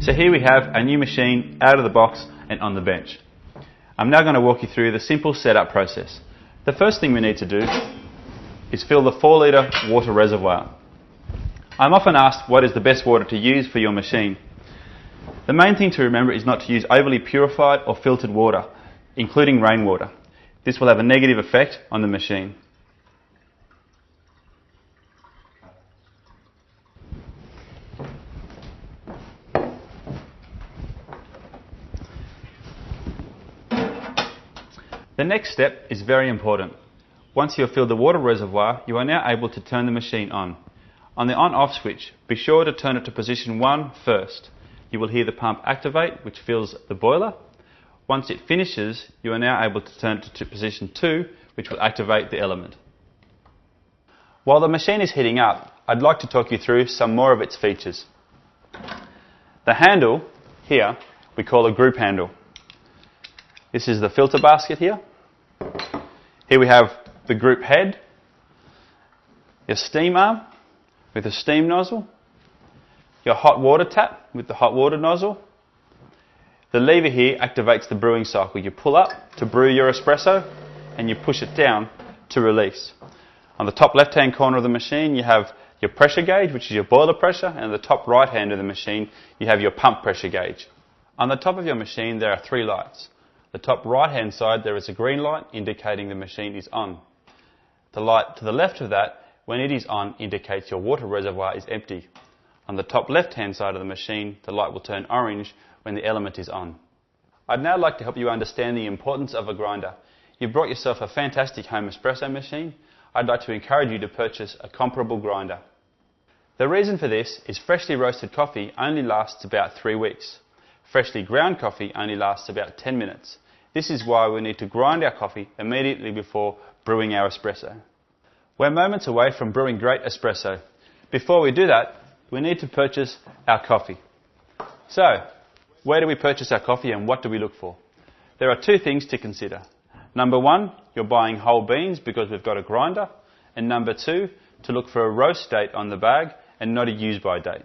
So here we have a new machine out of the box and on the bench. I'm now going to walk you through the simple setup process. The first thing we need to do is fill the 4-litre water reservoir. I'm often asked what is the best water to use for your machine. The main thing to remember is not to use overly purified or filtered water, including rainwater. This will have a negative effect on the machine. The next step is very important. Once you have filled the water reservoir, you are now able to turn the machine on. On the on-off switch, be sure to turn it to position 1 first. You will hear the pump activate, which fills the boiler. Once it finishes, you are now able to turn it to position 2, which will activate the element. While the machine is heating up, I'd like to talk you through some more of its features. The handle here we call a group handle. This is the filter basket here. Here we have the group head, your steam arm with a steam nozzle, your hot water tap with the hot water nozzle. The lever here activates the brewing cycle. You pull up to brew your espresso and you push it down to release. On the top left hand corner of the machine you have your pressure gauge, which is your boiler pressure, and on the top right hand of the machine you have your pump pressure gauge. On the top of your machine there are 3 lights. The top right hand side there is a green light indicating the machine is on. The light to the left of that, when it is on, indicates your water reservoir is empty. On the top left hand side of the machine the light will turn orange when the element is on. I'd now like to help you understand the importance of a grinder. You've brought yourself a fantastic home espresso machine. I'd like to encourage you to purchase a comparable grinder. The reason for this is freshly roasted coffee only lasts about 3 weeks. Freshly ground coffee only lasts about 10 minutes. This is why we need to grind our coffee immediately before brewing our espresso. We're moments away from brewing great espresso. Before we do that, we need to purchase our coffee. So, where do we purchase our coffee and what do we look for? There are 2 things to consider. Number 1, you're buying whole beans because we've got a grinder. And number 2, to look for a roast date on the bag and not a use by date.